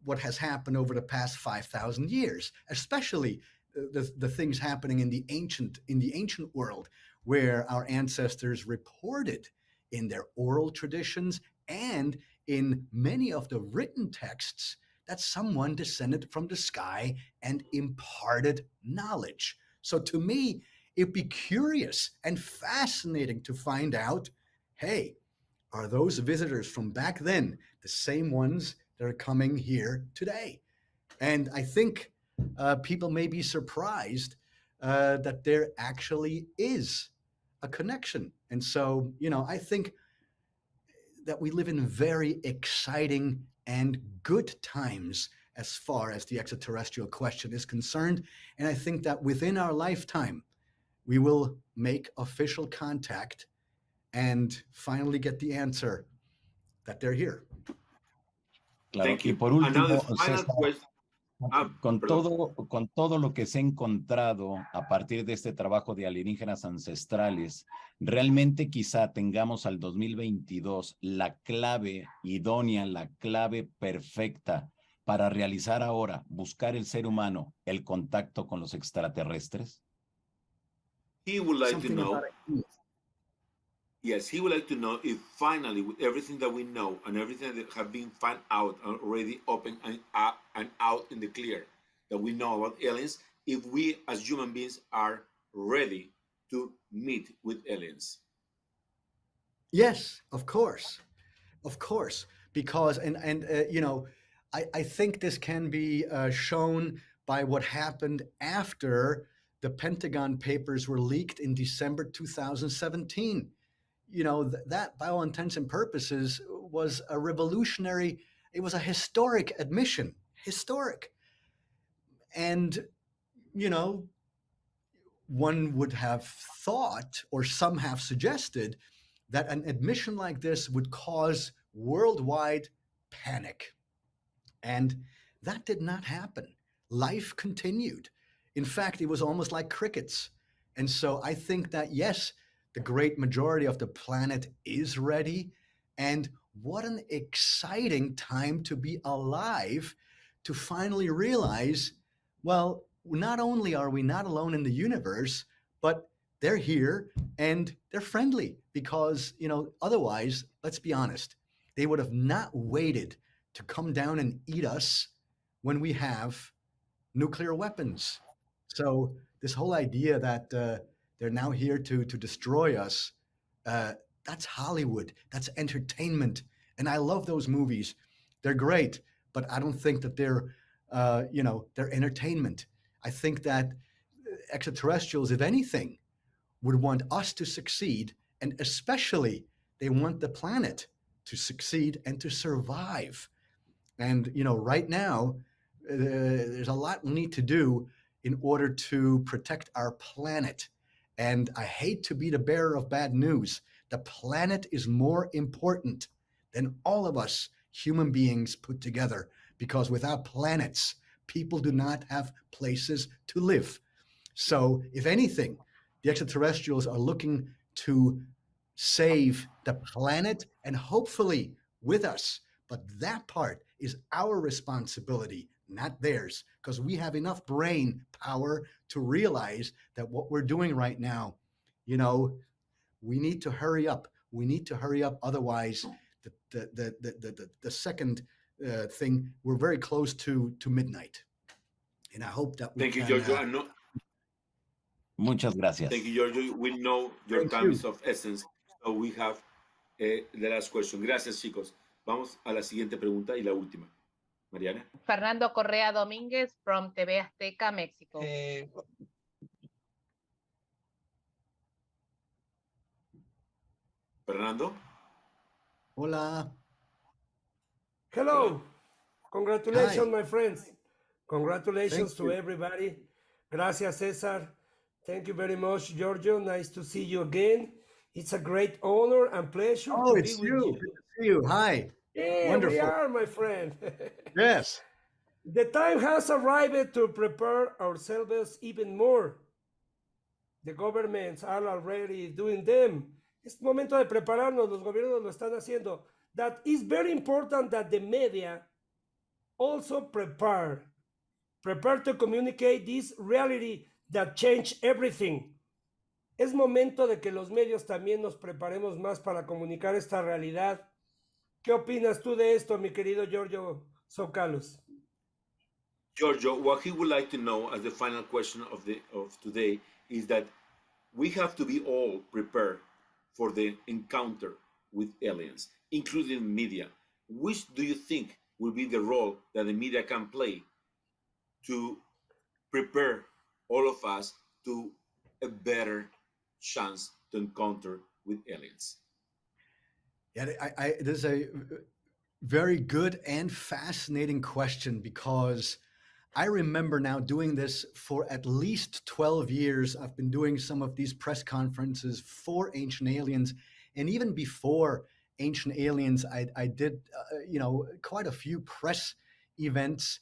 what has happened over the past 5,000 years, especially the things happening in the ancient world, where our ancestors reported in their oral traditions and in many of the written texts that someone descended from the sky and imparted knowledge. So to me, it'd be curious and fascinating to find out, hey, are those visitors from back then the same ones that are coming here today? And I think people may be surprised that there actually is a connection. And so, I think that we live in very exciting and good times as far as the extraterrestrial question is concerned. And I think that within our lifetime, we will make official contact and finally get the answer that they're here. Claro. Thank you. Y por último, Another final César, question. Con todo lo que se ha encontrado a partir de este trabajo de alienígenas ancestrales, realmente quizá tengamos al 2022 la clave idónea, la clave perfecta para realizar ahora, buscar el ser humano, el contacto con los extraterrestres? He would like to know. Yes, he would like to know if finally, with everything that we know and everything that have been found out already open and out in the clear that we know about aliens, if we as human beings are ready to meet with aliens. Yes, of course, because you know, I think this can be shown by what happened after the Pentagon Papers were leaked in December 2017. You know, that by all intents and purposes was a revolutionary, it was a historic admission, historic. And, you know, one would have thought, or some have suggested, that an admission like this would cause worldwide panic. And that did not happen. Life continued. In fact, it was almost like crickets. And so I think that, yes, the great majority of the planet is ready. And what an exciting time to be alive, to finally realize, well, not only are we not alone in the universe, but they're here and they're friendly, because, you know, otherwise, let's be honest, they would have not waited to come down and eat us when we have nuclear weapons. So this whole idea that they're now here to destroy us, that's Hollywood, that's entertainment. And I love those movies. They're great, but I don't think that they're, you know, they're entertainment. I think that extraterrestrials, if anything, would want us to succeed, and especially they want the planet to succeed and to survive. And, you know, right now, there's a lot we need to do in order to protect our planet. And I hate to be the bearer of bad news. The planet is more important than all of us human beings put together, because without planets, people do not have places to live. So if anything, the extraterrestrials are looking to save the planet, and hopefully with us. But that part is our responsibility, not theirs, because we have enough brain power to realize that what we're doing right now, you know, we need to hurry up. We need to hurry up. Otherwise, the second thing, we're very close to midnight. And I hope that we Thank can, you, Giorgio. Muchas gracias. Thank you, Giorgio. We know your time is of essence, so we have the last question. Gracias, chicos. Vamos a la siguiente pregunta y la última. Mariana. Fernando Correa Domínguez from TV Azteca, Mexico. Fernando. Hola. Hello. Congratulations, Hi. my friends. Congratulations Thank to you. everybody. Gracias, Cesar. Thank you very much, Giorgio. Nice to see you again. It's a great honor and pleasure Oh, to it's be with you. you. Good to see you. Hi. Yeah, Wonderful. we are, my friend. Yes. The time has arrived to prepare ourselves even more. The governments are already doing them. Es momento de prepararnos, los gobiernos lo están haciendo. That is very important that the media also prepare to communicate this reality that changed everything. Es momento de que los medios también nos preparemos más para comunicar esta realidad. ¿Qué opinas tú de esto, mi querido Giorgio Tsoukalos? Giorgio, what he would like to know as the final question of today is that we have to be all prepared for the encounter with aliens, including media. Which do you think will be the role that the media can play to prepare all of us to a better chance to encounter with aliens? Yeah, this is a very good and fascinating question, because I remember now doing this for at least 12 years. I've been doing some of these press conferences for Ancient Aliens, and even before Ancient Aliens, I did, you know, quite a few press events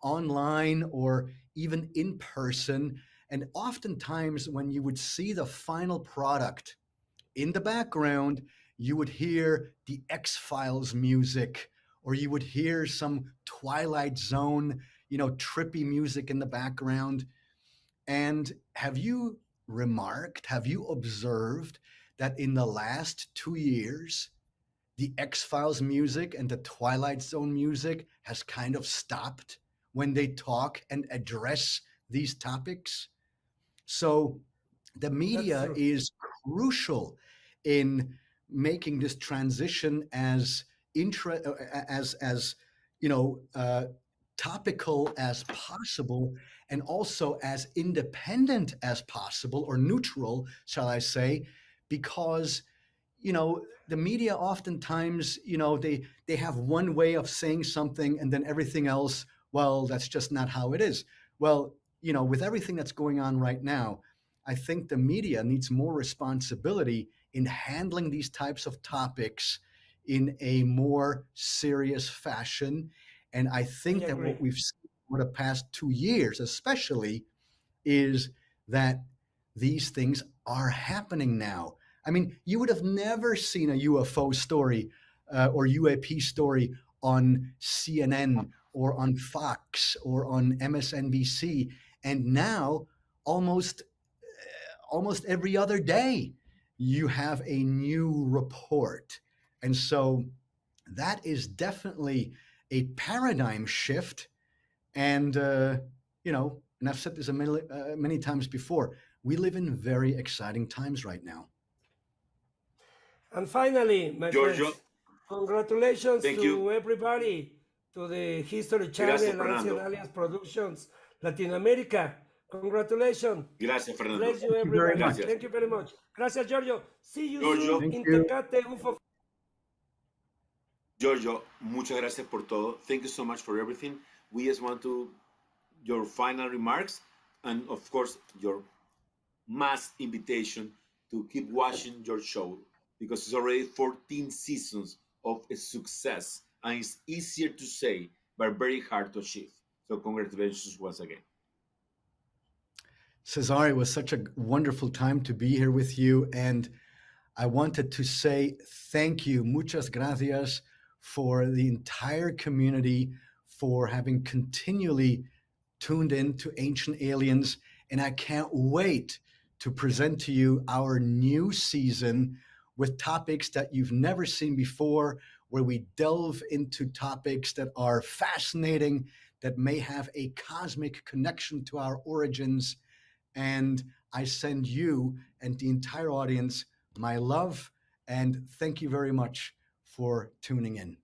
online or even in person. And oftentimes when you would see the final product, in the background, you would hear the X-Files music, or you would hear some Twilight Zone, trippy music in the background. And have you observed that in the last 2 years, the X-Files music and the Twilight Zone music has kind of stopped when they talk and address these topics? So the media is crucial in making this transition as topical as possible, and also as independent as possible, or neutral, shall I say, because the media oftentimes, they have one way of saying something, and then everything else, well, that's just not how it is. Well, with everything that's going on right now, I think the media needs more responsibility in handling these types of topics in a more serious fashion. And I think that what we've seen over the past 2 years, especially, is that these things are happening now. I mean, you would have never seen a UFO story or UAP story on CNN or on Fox or on MSNBC. And now, almost every other day, you have a new report. And so that is definitely a paradigm shift. And, and I've said this many times before, we live in very exciting times right now. And finally, my Giorgio, friends, congratulations thank to you. everybody, to the History Gracias, Channel, Ancient Fernando. Aliens Productions, Latin America. Congratulations. Gracias, Fernando. Bless you, everybody. Gracias. Thank you very much. Gracias, Giorgio. See you Giorgio. soon Thank in you. Tecate, UFO. Giorgio, muchas gracias por todo. Thank you so much for everything. We just want your final remarks, and of course, your mass invitation to keep watching your show, because it's already 14 seasons of a success, and it's easier to say, but very hard to achieve. So congratulations once again. Cesare, it was such a wonderful time to be here with you. And I wanted to say thank you, muchas gracias, for the entire community for having continually tuned in to Ancient Aliens. And I can't wait to present to you our new season with topics that you've never seen before, where we delve into topics that are fascinating, that may have a cosmic connection to our origins. And I send you and the entire audience my love, and thank you very much for tuning in.